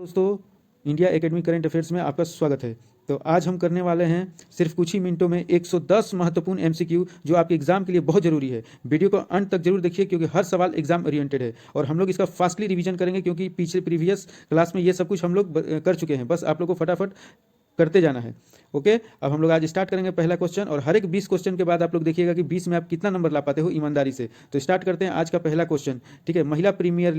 दोस्तों, India academy current affairs में आपका स्वागत है। तो आज हम करने वाले हैं सिर्फ कुछ ही मिनटों में 110 महत्वपूर्ण एमसीक्यू जो आपके एग्जाम के लिए बहुत जरूरी है। वीडियो को अंत तक जरूर देखिए क्योंकि हर सवाल एग्जाम ओरिएंटेड है और हम लोग इसका फास्टली रिवीजन करेंगे क्योंकि पिछले प्रीवियस क्लास में ये सब कुछ हम लोग कर चुके हैं। बस आप लोग को फटाफट करते जाना है। ओके, अब हम लोग आज स्टार्ट करेंगे पहला क्वेश्चन और हर एक 20 क्वेश्चन के बाद आप लोग देखिएगा कि 20 में आप कितना नंबर ला पाते हो ईमानदारी से। तो स्टार्ट करते हैं आज का पहला क्वेश्चन। ठीक है, महिला प्रीमियर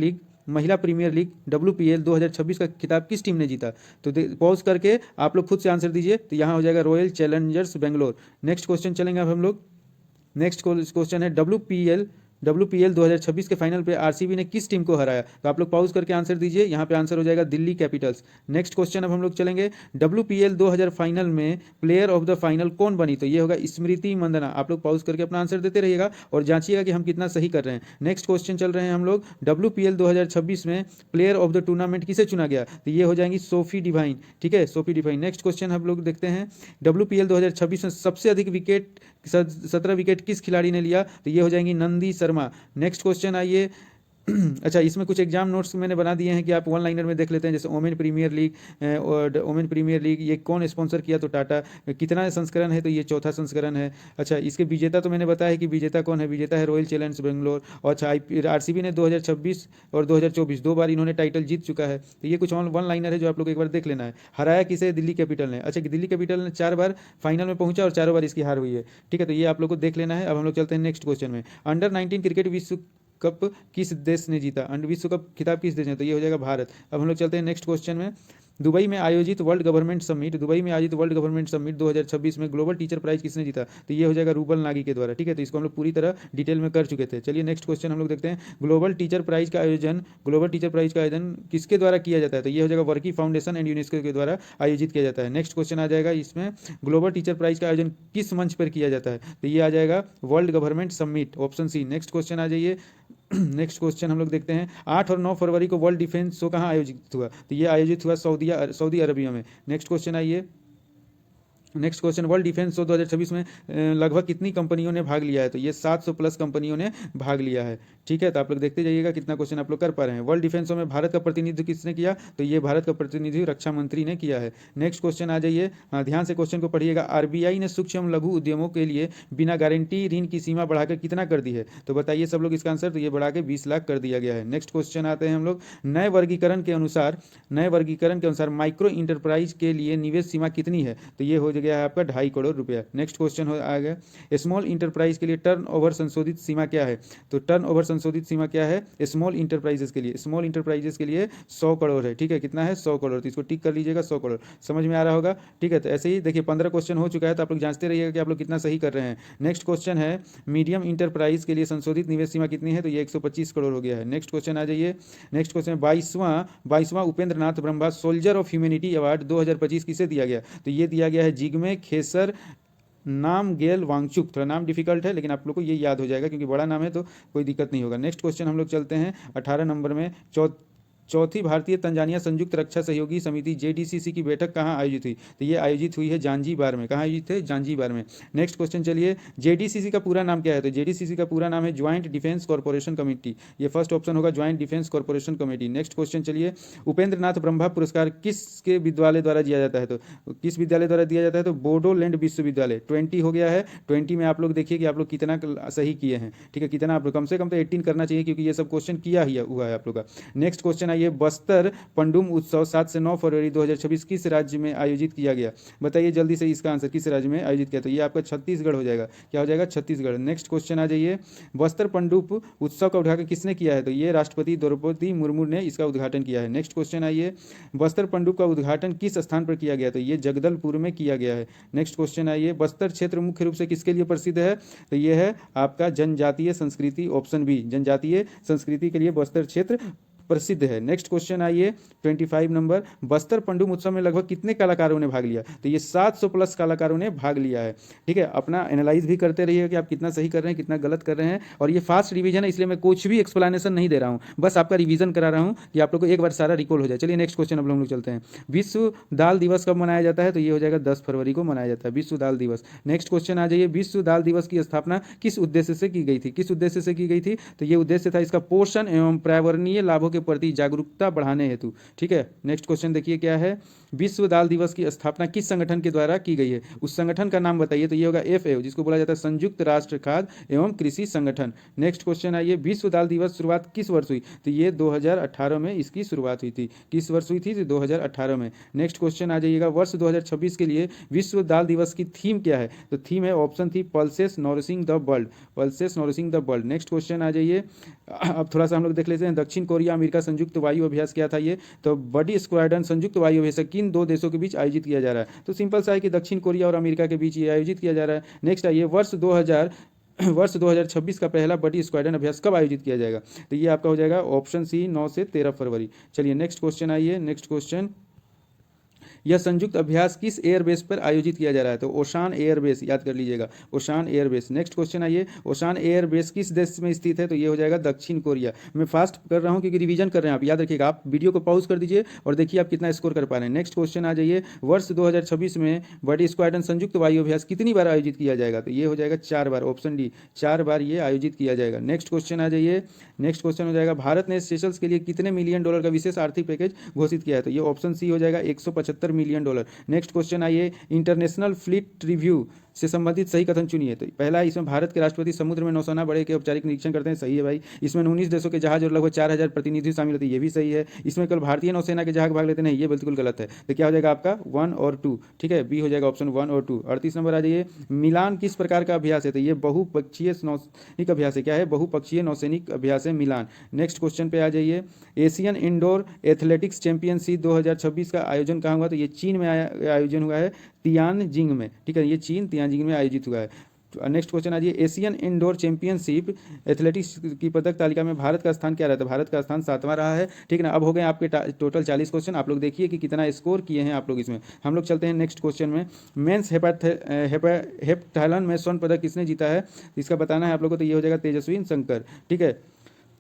लीग WPL 2026 का खिताब किस टीम ने जीता? तो पॉज करके आप लोग खुद से आंसर दीजिए। तो यहाँ हो जाएगा royal Challengers Bangalore. Next question चलेंगे अब हम लोग। नेक्स्ट क्वेश्चन है WPL 2026 के फाइनल पे आरसीबी ने किस टीम को हराया? तो आप लोग पॉज करके आंसर दीजिए। यहाँ पे आंसर हो जाएगा दिल्ली कैपिटल्स। नेक्स्ट क्वेश्चन अब हम लोग चलेंगे। WPL 2000 फाइनल में प्लेयर ऑफ द फाइनल कौन बनी? तो ये होगा स्मृति मंदना। आप लोग पॉज करके अपना आंसर देते रहिएगा और जांचिएगा कि हम कितना सही कर रहे हैं। नेक्स्ट क्वेश्चन चल रहे हैं हम लोग। WPL 2026 में प्लेयर ऑफ द टूर्नामेंट किसे चुना गया? तो ये हो जाएंगी सोफी डिवाइन। ठीक है, सोफी डिवाइन। नेक्स्ट क्वेश्चन हम लोग देखते हैं। WPL 2026 में सबसे अधिक विकेट 17 विकेट किस खिलाड़ी ने लिया? तो ये हो जाएंगी नंदी शर्मा। नेक्स्ट क्वेश्चन आइए। अच्छा, इसमें कुछ एग्जाम नोट्स मैंने बना दिए हैं कि आप वन लाइनर में देख लेते हैं। जैसे वोमेन प्रीमियर लीग ये कौन स्पॉन्सर किया? तो टाटा। कितना संस्करण है? तो ये चौथा संस्करण है। अच्छा, इसके विजेता तो मैंने बताया कि विजेता कौन है। विजेता है रॉयल चैलेंजर्स बेंगलोर। और अच्छा, आरसीबी ने 2026 और 2024 दो बार इन्होंने टाइटल जीत चुका है। तो ये कुछ वन लाइनर है जो आप लोग एक बार देख लेना है। हराया किसे? दिल्ली कैपिटल ने। अच्छा, दिल्ली कैपिटल ने 4 बार फाइनल में पहुंचा और चारों बार इसकी हार हुई है। ठीक है, तो ये आप लोग को देख लेना है। अब हम लोग चलते हैं नेक्स्ट क्वेश्चन में। अंडर 19 क्रिकेट विश्व कप किस देश ने जीता? विश्व कप खिताब किस देश ने? तो ये हो जाएगा भारत। अब हम लोग चलते हैं नेक्स्ट क्वेश्चन में। दुबई में आयोजित वर्ल्ड गवर्नमेंट समिट 2026 में ग्लोबल टीचर प्राइज किसने जीता? तो ये हो जाएगा रूबल नागी के द्वारा। ठीक है, तो इसको हम लोग पूरी तरह डिटेल में कर चुके थे। चलिए नेक्स्ट क्वेश्चन हम लोग देखते हैं। ग्लोबल टीचर प्राइज का आयोजन किसके द्वारा किया जाता है? तो ये हो जाएगा वर्की फाउंडेशन एंड यूनेस्को के द्वारा आयोजित किया जाता है। नेक्स्ट क्वेश्चन आ जाएगा इसमें, ग्लोबल टीचर प्राइज का आयोजन किस मंच पर किया जाता है? तो ये आ जाएगा world government summit, option C. Next question आ जाइए। नेक्स्ट क्वेश्चन हम लोग देखते हैं। 8 और 9 फरवरी को वर्ल्ड डिफेंस शो कहाँ आयोजित हुआ? तो ये आयोजित हुआ सऊदी अरबिया में। नेक्स्ट क्वेश्चन आइए। Next question, world defence show 2026 में लगभग कितनी कंपनियों ने भाग लिया है? तो ये 700 प्लस कंपनियों ने भाग लिया है। ठीक है, तो आप लोग देखते जाइएगा कितना क्वेश्चन आप लोग कर पा रहे हैं। वर्ल्ड डिफेंस शो में भारत का प्रतिनिधित्व किसने किया? तो ये भारत का प्रतिनिधित्व रक्षा मंत्री ने किया है। नेक्स्ट क्वेश्चन आ जाइए। ध्यान से क्वेश्चन को पढ़िएगा। आरबीआई ने सूक्ष्म लघु उद्यमों के लिए बिना गारंटी ऋण की सीमा बढ़ाकर कितना कर दी है? तो बताइए सब लोग इसका आंसर। तो ये बढ़ा के 20 लाख कर दिया गया है। नेक्स्ट क्वेश्चन आते हैं हम लोग। नए वर्गीकरण के अनुसार माइक्रो इंटरप्राइज के लिए निवेश सीमा कितनी है? तो ये हो गया है आपका 2.5 करोड़ रुपया। नेक्स्ट क्वेश्चन आ गया, स्मॉल इंटरप्राइज के लिए टर्नओवर संशोधित सीमा क्या है? तो टर्नओवर संशोधित सीमा क्या है स्मॉल इंटरप्राइजेस के लिए? स्मॉल इंटरप्राइजेस के लिए 100 करोड़ है। ठीक है, कितना है? 100 करोड़। तो इसको टिक कर लीजिएगा, 100 करोड़। समझ में आ रहा होगा। ठीक है, तो ऐसे ही देखिए 15 क्वेश्चन हो चुका है, तो आप लोग जांचते रहिएगा कि आप लोग कितना सही कर रहे हैं। नेक्स्ट क्वेश्चन है, मीडियम इंटरप्राइज के लिए संशोधित निवेश सीमा कितनी है? तो ये 125 करोड़ हो गया है। नेक्स्ट क्वेश्चन आ जाइए। नेक्स्ट क्वेश्चन 22वां Upendra Nath Brahma soldier of humanity award 2025 किसे दिया गया? तो ये दिया गया है जिग्मे खेसर नाम गेल वांगचुक। थोड़ा नाम डिफिकल्ट है लेकिन आप लोग को ये याद हो जाएगा क्योंकि बड़ा नाम है तो कोई दिक्कत नहीं होगा। नेक्स्ट क्वेश्चन हम लोग चलते हैं 18 नंबर में। चौथी भारतीय तंजानिया संयुक्त रक्षा सहयोगी समिति JDCC की बैठक कहाँ आयोजित हुई? तो ये आयोजित हुई है जांजीबार में। कहाँ आयोजित है? जांजीबार में। नेक्स्ट क्वेश्चन चलिए, JDCC का पूरा नाम क्या है? तो JDCC का पूरा नाम है ज्वाइंट डिफेंस कॉर्पोरेशन कमेटी। ये फर्स्ट ऑप्शन होगा, joint defence corporation committee. Next question चलिए, उपेंद्र नाथ ब्रह्मा पुरस्कार किसके विद्यालय द्वारा दिया जाता है? तो किस विद्यालय द्वारा दिया जाता है? तो बोडोलैंड विश्वविद्यालय। 20 हो गया है। 20 में आप लोग देखिए कि आप लोग कितना सही किए हैं। ठीक है, कितना आप लोग कम से कम तो 18 करना चाहिए क्योंकि ये सब क्वेश्चन किया ही हुआ है आप लोग का। नेक्स्ट क्वेश्चन आइए, बस्तर पंडुम उत्सव 7 से 9 फरवरी 2026 किस राज्य में आयोजित किया गया? बताइए जल्दी से इसका आंसर, किस राज्य में आयोजित किया? तो ये आपका छत्तीसगढ़ हो जाएगा। क्या हो जाएगा? छत्तीसगढ़। नेक्स्ट क्वेश्चन आ जाइए, बस्तर पंडुप उत्सव का उद्घाटन किसने किया है? तो ये राष्ट्रपति द्रौपदी मुर्मू ने इसका उद्घाटन किया है। नेक्स्ट क्वेश्चन आइए, बस्तर पंडुप का उद्घाटन किस स्थान पर किया गया? तो ये जगदलपुर में किया गया है। नेक्स्ट क्वेश्चन आइए, बस्तर क्षेत्र मुख्य रूप से किसके लिए प्रसिद्ध है? तो ये है आपका जनजातीय संस्कृति, ऑप्शन बी, जनजातीय संस्कृति के लिए बस्तर क्षेत्र प्रसिद्ध है। नेक्स्ट क्वेश्चन आइए 25 नंबर, बस्तर पंडुम उत्सव में लगभग कितने कलाकारों ने भाग लिया? तो ये 700 प्लस कलाकारों ने भाग लिया है। ठीक है, अपना एनालाइज भी करते रहिए कि आप कितना सही कर रहे हैं, कितना गलत कर रहे हैं। और ये फास्ट रिवीजन है इसलिए मैं कुछ भी एक्सप्लेनेशन नहीं दे रहा हूँ, बस आपका रिवीजन करा रहा हूँ कि आप लोग को एक बार सारा रिकॉल हो जाए। चलिए नेक्स्ट क्वेश्चन अब हम लोग चलते हैं। विश्व दाल दिवस कब मनाया जाता है? तो ये हो जाएगा 10 फरवरी को मनाया जाता है विश्व दाल दिवस। नेक्स्ट क्वेश्चन आ जाइए, विश्व दाल दिवस की स्थापना किस उद्देश्य से की गई थी? किस उद्देश्य से की गई थी? तो ये उद्देश्य था इसका पोषण एवं पर्यावरणीय लाभों के प्रति जागरूकता बढ़ाने हेतु। ठीक है, नेक्स्ट क्वेश्चन देखिए क्या है, विश्व दाल दिवस की स्थापना किस संगठन के द्वारा की गई है, उस संगठन का नाम बताइए। तो ये होगा FAO, जिसको बोला जाता है संयुक्त राष्ट्र खाद्य एवं कृषि संगठन। नेक्स्ट क्वेश्चन आइए, विश्व दाल दिवस शुरुआत किस वर्ष हुई, तो ये 2018 में इसकी शुरुआत हुई थी। किस वर्ष हुई थी, तो 2018 में। नेक्स्ट क्वेश्चन आ जाइएगा, वर्ष 2026 के लिए विश्व दाल दिवस की थीम क्या है, तो थीम है, ऑप्शन थी pulses nourishing the world, pulses nourishing the world. Next question आ जाइए, अब थोड़ा सा हम लोग देख लेते हैं, दक्षिण कोरिया अमेरिका संयुक्त वायु अभ्यास क्या था ये, तो बडी स्क्वाड्रन संयुक्त वायु अभ्यास किन दो देशों के बीच आयोजित किया जा रहा है, तो सिंपल सा है कि दक्षिण कोरिया और अमेरिका के बीच ये आयोजित किया जा रहा है। नेक्स्ट आइए, वर्ष 2026 का पहला बडी स्क्वाड्रन अभ्यास कब आयोजित किया जाएगा, तो ये आपका हो जाएगा ऑप्शन सी 9 से 13 फरवरी। चलिए नेक्स्ट क्वेश्चन आइए, नेक्स्ट क्वेश्चन, यह संयुक्त अभ्यास किस एयरबेस पर आयोजित किया जा रहा है, तो ओशान एयरबेस, याद कर लीजिएगा, ओशान एयरबेस। नेक्स्ट क्वेश्चन आइए, ओशान एयरबेस किस देश में स्थित है, तो ये हो जाएगा दक्षिण कोरिया। मैं फास्ट कर रहा हूँ क्योंकि रिवीजन कर रहे हैं आप, याद रखिएगा, आप वीडियो को पॉज कर दीजिए और देखिए आप कितना स्कोर कर पा रहे हैं। नेक्स्ट क्वेश्चन आ जाइए, वर्ष 2026 में बडी स्क्वाड्रन संयुक्त वायु अभ्यास कितनी बार आयोजित किया जाएगा, तो ये हो जाएगा 4 बार, ऑप्शन डी, 4 बार ये आयोजित किया जाएगा। नेक्स्ट क्वेश्चन आ जाइए, नेक्स्ट क्वेश्चन हो जाएगा, भारत ने सेशल्स के लिए कितने मिलियन डॉलर का विशेष आर्थिक पैकेज घोषित किया है, तो ये ऑप्शन सी हो जाएगा 175 मिलियन डॉलर। नेक्स्ट क्वेश्चन आइए, इंटरनेशनल फ्लीट रिव्यू से संबंधित सही कथन चुनिए, तो पहला इसमें भारत के राष्ट्रपति समुद्र में नौसेना बड़े के औपचारिक निरीक्षण करते हैं, सही है भाई। इसमें 19 देशों के जहाज और लगभग 4000 प्रतिनिधि शामिल होते हैं, ये भी सही है। इसमें केवल भारतीय नौसेना के जहाज भाग लेते हैं, ये बिल्कुल गलत है। तो क्या हो जाएगा आपका 1 और 2, ठीक है, बी हो जाएगा ऑप्शन 1 और 2। 38 नंबर आ जाइए, मिलान किस प्रकार का अभ्यास है, तो ये बहुपक्षीय नौसैनिक अभ्यास है। क्या है, बहुपक्षीय नौसैनिक अभ्यास है मिलान। नेक्स्ट क्वेश्चन पे आ जाइए, एशियन इंडोर एथलेटिक्स चैंपियनशिप 2026 का आयोजन कहाँ हुआ, तो ये चीन में आयोजन हुआ है, तियानजिंग में। ठीक है, ये चीन तियानजिंग में आयोजित हुआ है। नेक्स्ट क्वेश्चन आ जाइए, एशियन इंडोर चैंपियनशिप एथलेटिक्स की पदक तालिका में भारत का स्थान क्या रहता है, भारत का स्थान 7वां रहा है। ठीक है ना, अब हो गए आपके टोटल 40 क्वेश्चन, आप लोग देखिए कि कितना स्कोर किए हैं आप लोग इसमें। हम लोग चलते हैं नेक्स्ट क्वेश्चन में, मेंस हेप्टाथलॉन में स्वर्ण पदक किसने जीता है, इसका बताना है आप लोगों को, तो ये हो जाएगा तेजस्वी शंकर। ठीक है,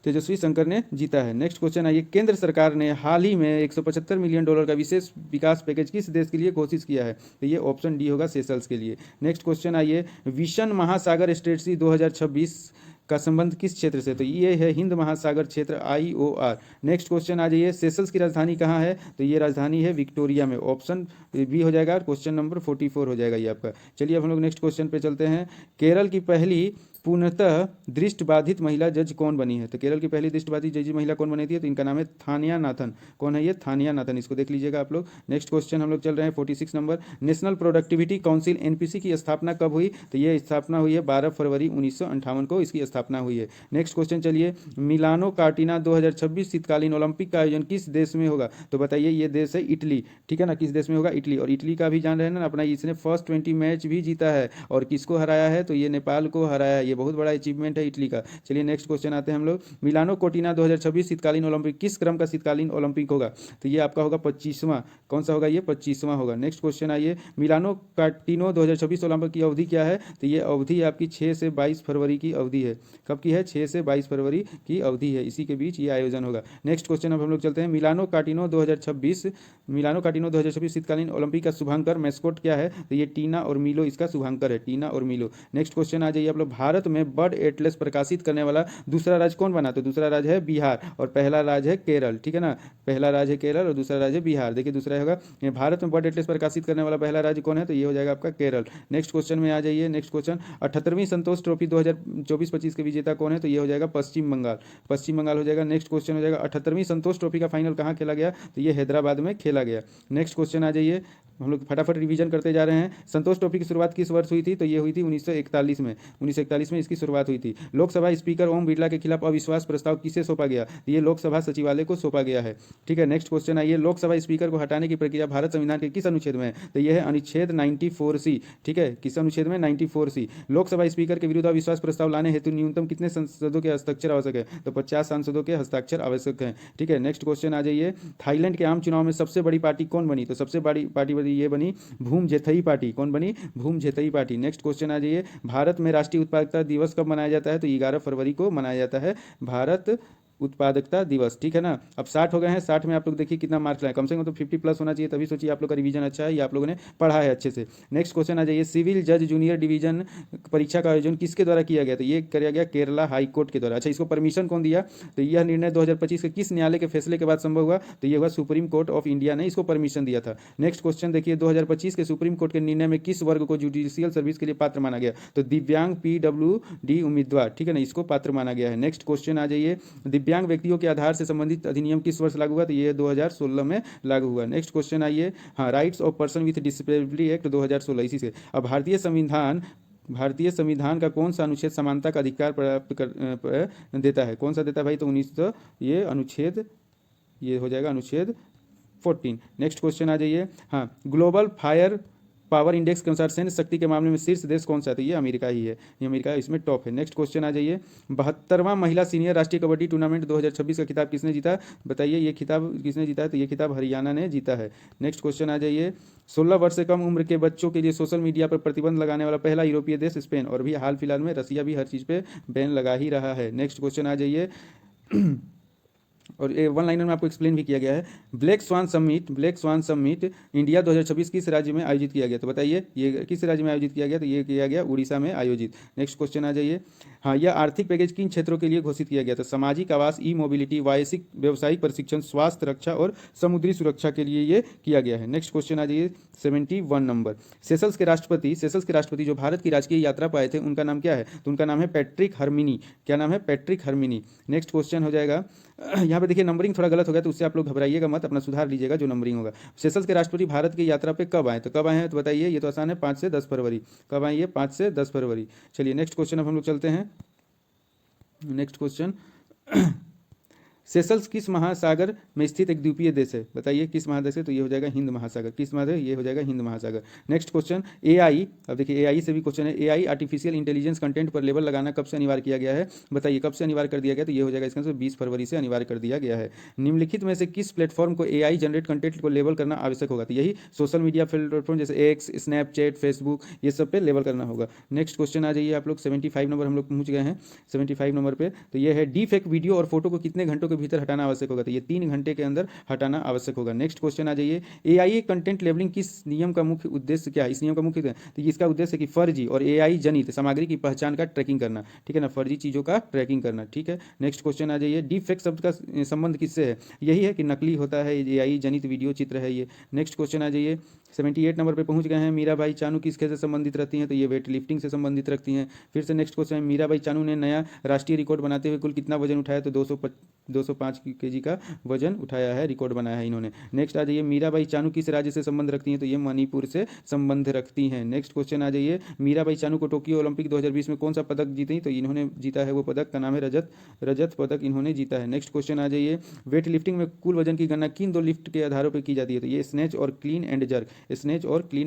तेजस्वी शंकर ने जीता है। नेक्स्ट क्वेश्चन आइए, केंद्र सरकार ने हाल ही में 175 मिलियन डॉलर का विशेष विकास पैकेज किस देश के लिए घोषित किया है, तो ये ऑप्शन डी होगा, सेशल्स के लिए। नेक्स्ट क्वेश्चन आइए, विशन महासागर स्ट्रेटजी 2026 का संबंध किस क्षेत्र से, तो ये है हिंद महासागर क्षेत्र, IOR। नेक्स्ट क्वेश्चन आ जाइए, सेशल्स की राजधानी कहाँ है, तो ये राजधानी है विक्टोरिया में, ऑप्शन बी हो जाएगा, क्वेश्चन नंबर 44 हो जाएगा ये आपका। चलिए अब हम लोग नेक्स्ट क्वेश्चन पे चलते हैं, केरल की पहली पूर्णतः दृष्टिबाधित महिला जज कौन बनी है, तो केरल की पहली दृष्टिबाधित जज महिला कौन बनी थी, तो इनका नाम है थानिया नाथन। कौन है ये, थानिया नाथन, इसको देख लीजिएगा आप लोग। नेक्स्ट क्वेश्चन हम लोग चल रहे हैं 46 number, national productivity council NPC की स्थापना कब हुई, तो ये स्थापना हुई है 12 फरवरी 1958 को इसकी स्थापना हुई है। नेक्स्ट क्वेश्चन चलिए, मिलानो कार्टिना 2026 शीतकालीन ओलंपिक का आयोजन किस देश में होगा, तो बताइए, ये देश है इटली। ठीक है ना, किस देश में होगा, इटली। और इटली का भी जान रहे हैं ना अपना, इसने फर्स्ट 20 मैच भी जीता है, और किसको हराया है, तो ये नेपाल को हराया है, ये बहुत बड़ा अचीवमेंट है इटली का। चलिए नेक्स्ट क्वेश्चन आते हैं हम लोग, मिलानो कोर्टिना 2026 शीतकालीन ओलंपिक किस क्रम का शीतकालीन ओलंपिक होगा, तो ये आपका होगा 25वां। कौन सा होगा, ये 25वां होगा। नेक्स्ट क्वेश्चन आइए, मिलानो कार्टिनो 2026 ओलंपिक की अवधि क्या है, तो ये अवधि आपकी 6 से 22 फरवरी की अवधि है। कब की है, 6 से 22 फरवरी की अवधि है, इसी के बीच ये आयोजन होगा। नेक्स्ट क्वेश्चन अब हम लोग चलते हैं, मिलानो कार्टिनो 2026 शीतकालीन ओलंपिक का शुभांकर मैस्कोट क्या है, तो ये टीना और मिलो इसका शुभांकर है, टीना और मिलो। नेक्स्ट क्वेश्चन आ जाइए आप लोग, भारत में बर्ड एटलस प्रकाशित करने वाला दूसरा राज्य कौन बना, तो दूसरा राज्य है बिहार और पहला राज्य है केरल। ठीक है ना, पहला राज्य है केरल और दूसरा राज्य है बिहार। देखिए दूसरा होगा, भारत में बर्ड एटलस प्रकाशित करने वाला पहला राज्य कौन है, तो ये हो जाएगा आपका केरल। नेक्स्ट क्वेश्चन में आ जाइए, नेक्स्ट क्वेश्चन, 78वीं संतोष ट्रॉफी 2024-25 के विजेता कौन है, तो ये हो जाएगा पश्चिम बंगाल, पश्चिम बंगाल हो जाएगा। नेक्स्ट क्वेश्चन हो जाएगा, 78वीं संतोष ट्रॉफी का फाइनल कहाँ खेला गया, तो ये हैदराबाद में खेला गया। नेक्स्ट क्वेश्चन आ जाइए, हम लोग फटाफट रिवीजन करते जा रहे हैं। संतोष ट्रॉफी की शुरुआत किस वर्ष हुई थी, तो ये हुई थी 1941 में, 1941 में इसकी शुरुआत हुई थी। लोकसभा स्पीकर ओम बिरला के खिलाफ अविश्वास प्रस्ताव किसे सौंपा गया, ये लोकसभा सचिवालय को सौंपा गया है। ठीक है, नेक्स्ट क्वेश्चन आइए, लोकसभा स्पीकर को हटाने की प्रक्रिया भारत संविधान के किस अनुच्छेद में है, तो यह है अनुच्छेद 94C। ठीक है, किस अनुच्छेद में, 94C। लोकसभा स्पीकर के विरुद्ध अविश्वास प्रस्ताव लाने हेतु न्यूनतम कितने सांसदों के हस्ताक्षर आवश्यक है, तो 50 सांसदों के हस्ताक्षर आवश्यक है। ठीक है, नेक्स्ट क्वेश्चन आ जाइए, थाईलैंड के आम चुनाव में सबसे बड़ी पार्टी कौन बनी, तो सबसे बड़ी पार्टी ये बनी भूमजेथई पार्टी। कौन बनी, भूमजेथई पार्टी। नेक्स्ट क्वेश्चन आ जाइए, भारत में राष्ट्रीय उत्पादकता दिवस कब मनाया जाता है, तो 11 फरवरी को मनाया जाता है भारत उत्पादकता दिवस, ठीक है ना। अब 60 हो गए हैं, 60 में आप लोग देखिए कितना मार्क्स लाए, कम से कम तो 50 प्लस होना चाहिए, तभी सोचिए आप लोग का रिवीजन अच्छा है या आप लोगों ने पढ़ा है अच्छे से। नेक्स्ट क्वेश्चन आ जाइए, सिविल जज जूनियर डिवीजन परीक्षा का आयोजन किसके द्वारा किया गया? तो ये किया गया केरला हाई कोर्ट के द्वारा। अच्छा, इसको परमिशन कौन दिया? तो यह निर्णय 2025 के किस न्यायालय के फैसले के बाद संभव हुआ? तो ये हुआ सुप्रीम कोर्ट ऑफ इंडिया ने इसको परमिशन दिया था। नेक्स्ट क्वेश्चन देखिए, 2025 के सुप्रीम कोर्ट के निर्णय में किस वर्ग को जुडिशियल सर्विस के लिए पात्र माना गया? तो दिव्यांग PWD उम्मीदवार, ठीक है ना, इसको पात्र माना गया है। नेक्स्ट क्वेश्चन आ जाइए, दिव्यांग व्यक्तियों के आधार से संबंधित अधिनियम किस वर्ष लागू हुआ? तो ये 2016 में लागू हुआ। नेक्स्ट क्वेश्चन आइए, हाँ, rights of person with disability act 2016, इसी से। अब भारतीय संविधान का कौन सा अनुच्छेद समानता का अधिकार प्राप्त देता है? कौन सा देता है भाई? तो 1900, ये अनुच्छेद, ये हो जाएगा अनुच्छेद 14। नेक्स्ट क्वेश्चन आ जाइए, हाँ, ग्लोबल फायर पावर इंडेक्स के अनुसार सैन्य शक्ति के मामले में शीर्ष देश कौन सा है? तो ये अमेरिका ही है, ये अमेरिका इसमें टॉप है। नेक्स्ट क्वेश्चन आ जाइए, 72वां महिला सीनियर राष्ट्रीय कबड्डी टूर्नामेंट 2026 का खिताब किसने जीता? बताइए ये खिताब किसने जीता है? तो ये खिताब हरियाणा ने जीता है। नेक्स्ट क्वेश्चन आ जाइए, 16 वर्ष से कम उम्र के बच्चों के लिए सोशल मीडिया पर प्रतिबंध लगाने वाला पहला यूरोपीय देश स्पेन, और भी हाल फिलहाल में रसिया भी हर चीज़ पे बैन लगा ही रहा है। नेक्स्ट क्वेश्चन आ जाइए, और ये वन लाइनर में आपको एक्सप्लेन भी किया गया है। ब्लैक स्वान समिट इंडिया 2026 किस राज्य में आयोजित किया गया? तो बताइए ये किस राज्य में आयोजित किया गया? तो ये किया गया उड़ीसा में आयोजित। नेक्स्ट क्वेश्चन आ जाइए, हाँ, यह आर्थिक पैकेज किन क्षेत्रों के लिए घोषित किया गया? तो सामाजिक आवास, ई मोबिलिटी, व्यावसायिक प्रशिक्षण, स्वास्थ्य रक्षा और समुद्री सुरक्षा के लिए ये किया गया है। नेक्स्ट क्वेश्चन आ जाइए, 71 नंबर, सेशल्स के राष्ट्रपति जो भारत की राजकीय यात्रा पर आए थे, उनका नाम क्या है? तो उनका नाम है पैट्रिक हरमिनी। क्या नाम है? पैट्रिक हरमिनी। नेक्स्ट क्वेश्चन हो जाएगा, यहाँ पे देखिए नंबरिंग थोड़ा गलत हो गया, तो उससे आप लोग घबराइएगा मत, अपना सुधार लीजिएगा जो नंबरिंग होगा। सेशल्स के राष्ट्रपति भारत की यात्रा पे कब आए? तो कब आए हैं? तो बताइए, ये तो आसान है, 5 से 10 फरवरी। कब आए ये? 5 से 10 फरवरी। चलिए नेक्स्ट क्वेश्चन अब हम लोग चलते हैं। नेक्स्ट क्वेश्चन, सेशल्स किस महासागर में स्थित एक द्वीपीय देश है? बताइए किस महादेश है? तो ये हो जाएगा हिंद महासागर। किस महादेश? ये हो जाएगा हिंद महासागर। नेक्स्ट क्वेश्चन, AI, अब देखिए AI से भी क्वेश्चन है, AI आर्टिफिशियल इंटेलिजेंस कंटेंट पर लेबल लगाना कब से अनिवार्य किया गया है? बताइए कब से अनिवार्य कर दिया गया? तो ये हो जाएगा इसका आंसर 20 फरवरी से अनिवार्य कर दिया गया है। निम्नलिखित में से किस प्लेटफॉर्म को AI जनरेट कंटेंट को लेबल करना आवश्यक होगा? तो यही सोशल मीडिया प्लेटफॉर्म जैसे X, स्नैपचैट, फेसबुक, ये सब पे लेबल करना होगा। नेक्स्ट क्वेश्चन आ जाइए आप लोग, 75 नंबर हम लोग पहुंच गए हैं, 75 नंबर पे। तो ये है, डी फेक वीडियो और फोटो को कितने घंटों के भीतर हटाना आवश्यक होगा? तो ये 3 घंटे के अंदर हटाना आवश्यक होगा। नेक्स्ट क्वेश्चन आ जाइए, AI कंटेंट लेबलिंग किस नियम का मुख्य उद्देश्य क्या है? इस नियम का मुख्य तो इसका उद्देश्य है कि फर्जी और AI जनित सामग्री की पहचान का ट्रैकिंग करना, ठीक है ना, फर्जी चीजों का ट्रैकिंग करना, ठीक है। नेक्स्ट क्वेश्चन आ जाइए, डीप फेक शब्द का संबंध किससे है? यही है कि नकली होता है, AI जनित वीडियो चित्र है ये। नेक्स्ट क्वेश्चन आ जाइए, 78 नंबर पे पहुंच गए हैं, मीराबाई चानू किस खेल से संबंधित रहती हैं? तो ये वेट लिफ्टिंग से संबंधित रखती हैं। फिर से नेक्स्ट क्वेश्चन है, मीराबाई चानू ने नया राष्ट्रीय रिकॉर्ड बनाते हुए कुल कितना वजन उठाया? तो 205 kg का वजन उठाया है, रिकॉर्ड बनाया है इन्होंने। नेक्स्ट आ जाइए, मीराबाई चानू किस राज्य से संबंध रखती हैं? तो ये मणिपुर से संबंध रखती हैं। नेक्स्ट क्वेश्चन आ जाइए, मीराबाई चानू को टोक्यो ओलंपिक 2020 में कौन सा पदक जीती? तो इन्होंने जीता है, वो पदक का नाम है रजत पदक इन्होंने जीता है। नेक्स्ट क्वेश्चन आ जाइए, वेट लिफ्टिंग में कुल वजन की गणना किन 2 लिफ्ट के आधारों पर की जाती है? तो ये स्नेच और clean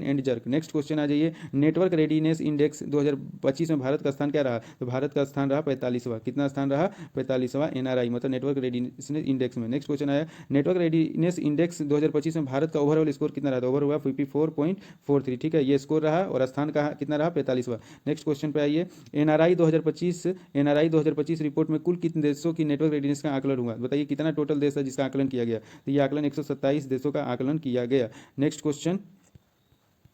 and jerk. Next question आ जाइए, नेटवर्क रेडीनेस इंडेक्स 2025 में भारत का स्थान क्या रहा? तो भारत का स्थान रहा 45वां। कितना स्थान रहा? 45वां NRI, मतलब नेटवर्क रेडीनेस इंडेक्स में। नेक्स्ट क्वेश्चन आया, नेटवर्क रेडीनेस इंडेक्स 2025 में भारत का ओवरऑल स्कोर कितना रहा? ओवर हुआ 54.43, ठीक है, ये स्कोर रहा, और स्थान कहाँ कितना रहा? 45वां। नेक्स्ट क्वेश्चन पे आइए, NRI 2025 रिपोर्ट में कुल कितने देशों की नेटवर्क रेडीनेस का आकलन हुआ? बताइए कितना टोटल देश है जिसका आकलन किया गया? तो ये आकलन 127 देशों का आकलन किया गया। नेक्स्ट क्वेश्चन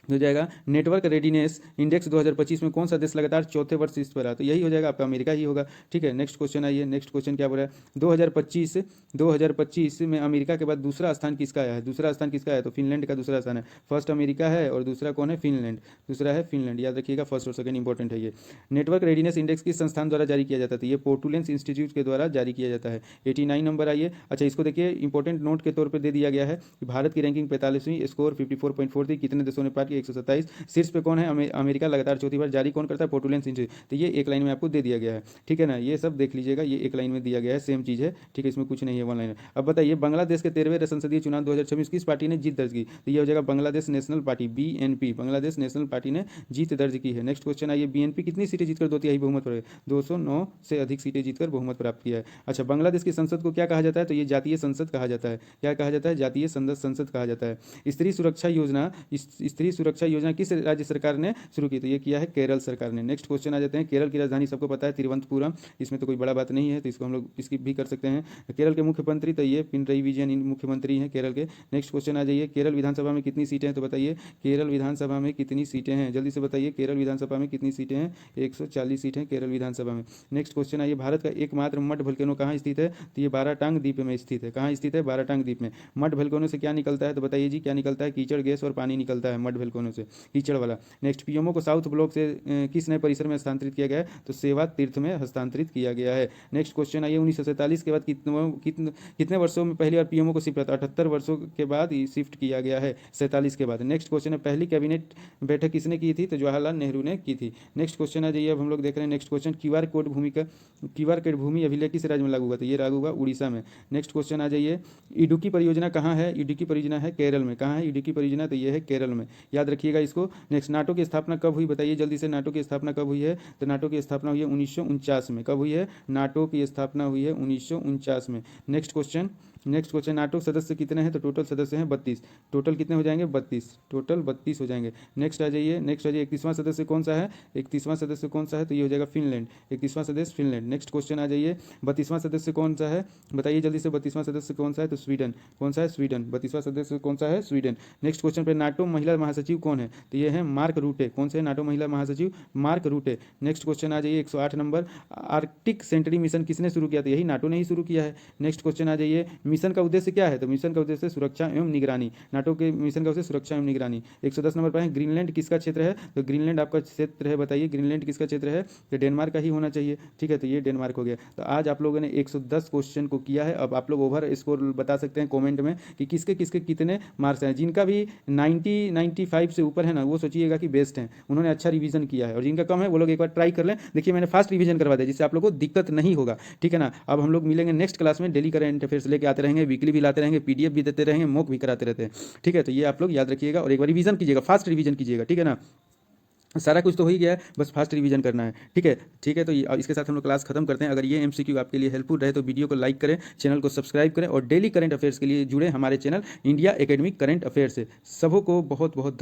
हो जाएगा, नेटवर्क रेडीनेस इंडेक्स 2025 में कौन सा देश लगातार चौथे वर्ष शीर्ष पर रहा? तो यही हो जाएगा आपका अमेरिका ही होगा, ठीक है। नेक्स्ट क्वेश्चन आइए, नेक्स्ट क्वेश्चन क्या बोल रहा है, 2025 में अमेरिका के बाद दूसरा स्थान किसका आया है? दूसरा स्थान किसका है? तो फिनलैंड का दूसरा स्थान है। फर्स्ट अमेरिका है और दूसरा कौन है? फिनलैंड, दूसरा है फिनलैंड, याद रखिएगा, फर्स्ट और सेकंड इंपॉर्टेंट है ये। नेटवर्क रेडीनेस इंडेक्स किस संस्थान द्वारा जारी किया जाता है? ये पोर्टुलेंस इंस्टीट्यूट के द्वारा जारी किया जाता है। 89 नंबर आइए, अच्छा इसको देखिए, इंपॉर्टेंट नोट के तौर पर दे दिया गया है कि भारत की रैंकिंग 45वीं, स्कोर 54.43, कितने देशों ने पार किया? 127। शीर्ष पे कौन है? अमेरिका लगातार चौथी बार, जारी कौन करता है? पोर्टुलेंस इंस्टीट्यूट। तो ये एक लाइन में आपको दे दिया गया है, ठीक है ना, ये सब देख लीजिएगा, ये एक लाइन में दिया गया है, सेम चीज़ है, ठीक है, इसमें कुछ नहीं है, वन लाइन। अब बताइए, बांग्लादेश के 13वें संसदीय चुनाव 2026 किस पार्टी ने जीत दर्ज की? तो ये हो जाएगा Bangladesh national party, BNP, Bangladesh national party ने जीत दर्ज की है। नेक्स्ट क्वेश्चन आइए, BNP कितनी सीटें जीतकर 2 तिहाई बहुमत पर? 209 से अधिक सीटें जीतकर बहुमत प्राप्त किया है। अच्छा, बांग्लादेश की संसद को क्या कहा जाता है? तो ये जातीय संसद कहा जाता है। क्या कहा जाता है? जातीय संसद कहा जाता है। स्त्री सुरक्षा सुरक्षा योजना किस राज्य सरकार ने शुरू की? तो ये किया है केरल सरकार ने। नेक्स्ट क्वेश्चन आ जाते हैं, केरल की राजधानी सबको पता है तिरुवनंतपुरम, इसमें तो कोई बड़ा बात नहीं है, तो इसको हम लोग स्किप भी कर सकते हैं। केरल के मुख्यमंत्री तो ये पिनरई विजयन मुख्यमंत्री हैं केरल के। नेक्स्ट क्वेश्चन आ जाइए, केरल विधानसभा में कितनी सीटें हैं? तो बताइए केरल विधानसभा में कितनी सीटें हैं, जल्दी से बताइए केरल विधानसभा में कितनी सीटें हैं? 140 सीटें केरल विधानसभा में। नेक्स्ट क्वेश्चन आइए, भारत का एकमात्र मड वोल्केनो कहाँ स्थित है? तो ये बाराटांग द्वीप में स्थित है। कहाँ स्थित है? बाराटांग द्वीप में। मड वोल्केनो से क्या निकलता है? तो बताइए जी क्या निकलता है? कीचड़ गैस और पानी निकलता है मड वोल्केनो से, कीचड़ वाला। नेक्स्ट, पीएमओ को साउथ ब्लॉक से किस नए परिसर में हस्तांतरित किया गया है? तो सेवा तीर्थ में हस्तांतरित किया गया है। नेक्स्ट क्वेश्चन आइए, 1947 के बाद कितने वर्षों में पहली बार पीएमओ को शिफ्ट? 78 वर्षों के बाद शिफ्ट किया गया है, 47 के बाद। नेक्स्ट क्वेश्चन है, पहली कैबिनेट बैठक किसने की थी? तो जवाहरलाल नेहरू ने की थी। नेक्स्ट क्वेश्चन आ जाइए, अब हम लोग देख रहे हैं नेक्स्ट क्वेश्चन, क्यूआर कोड भूमि अभिलेख किस राज्य में लागू हुआ? तो ये लागू हुआ उड़ीसा में। नेक्स्ट क्वेश्चन आ जाइए, इडुक्की परियोजना कहाँ है? इडुक्की परियोजना है केरल में। कहाँ है इडुक्की परियोजना? तो ये है केरल में, याद रखिएगा इसको। नेक्स्ट, नाटो की स्थापना कब हुई? बताइए जल्दी से, नाटो की स्थापना कब हुई है? तो नाटो की स्थापना हुई है 1949 में। कब हुई है? नाटो की स्थापना हुई है 1949 में। नेक्स्ट क्वेश्चन, नाटो सदस्य कितने हैं? तो टोटल सदस्य हैं 32। टोटल कितने हो जाएंगे? 32, टोटल 32 हो जाएंगे। नेक्स्ट आ जाइए, 31वां सदस्य कौन सा है? 31वां सदस्य कौन सा है? तो ये हो जाएगा फिनलैंड, 31वां सदस्य फिनलैंड। नेक्स्ट क्वेश्चन आ जाइए, 32वां सदस्य कौन सा है? बताइए जल्दी से, 32वां सदस्य कौन सा है? तो स्वीडन। कौन सा है? स्वीडन। 32वां सदस्य कौन सा है? स्वीडन। नेक्स्ट क्वेश्चन पे, नाटो महिला महासचिव कौन है? तो ये है मार्क रूटे। कौन से नाटो महिला महासचिव? मार्क रूटे। नेक्स्ट क्वेश्चन आ जाइए, 108 नंबर, आर्कटिक सेंचुरी मिशन किसने शुरू किया? तो यही नाटो ने ही शुरू किया है। नेक्स्ट क्वेश्चन आ जाइए, मिशन का उद्देश्य क्या है? तो मिशन का उद्देश्य सुरक्षा एवं निगरानी। नाटो के मिशन का उद्देश्य सुरक्षा एवं निगरानी। 110 नंबर पर है, ग्रीनलैंड किसका क्षेत्र है? तो ग्रीनलैंड आपका क्षेत्र है, बताइए ग्रीनलैंड किसका क्षेत्र है? तो डेनमार्क का ही होना चाहिए, ठीक है, तो ये डेनमार्क हो गया। तो आज आप लोगों ने 110 क्वेश्चन को किया है। अब आप लोग ओवर स्कोर बता सकते हैं कॉमेंट में कि किसके किसके कितने मार्क्स हैं। जिनका भी 95 से ऊपर है ना, वो सोचिएगा कि बेस्ट हैं, उन्होंने अच्छा रिवीजन किया है। और जिनका कम है वो लोग एक बार ट्राई कर लें। देखिए मैंने फास्ट रिवीजन करवा दिया, जिससे आप लोगों को दिक्कत नहीं होगा, ठीक है ना। अब हम लोग मिलेंगे नेक्स्ट क्लास में, डेली करंट अफेयर्स लेके आते रहेंगे, वीकली भी लाते रहेंगे, पीडीएफ भी देते रहेंगे, मॉक भी कराते रहते हैं, ठीक है। तो ये आप लोग याद रखिएगा और एक बार रिवीजन कीजिएगा, फास्ट रिवीजन कीजिएगा, ठीक है ना। सारा कुछ तो हो ही गया है, बस फास्ट रिवीजन करना है, ठीक है, ठीक है। तो इसके साथ हम लोग क्लास खत्म करते हैं। अगर ये एमसीक्यू आपके लिए हेल्पफुल रहे तो वीडियो को लाइक करें, चैनल को सब्सक्राइब करें और डेली करंट अफेयर्स के लिए जुड़े हमारे channel India academic current affair से। सबों को बहुत बहुत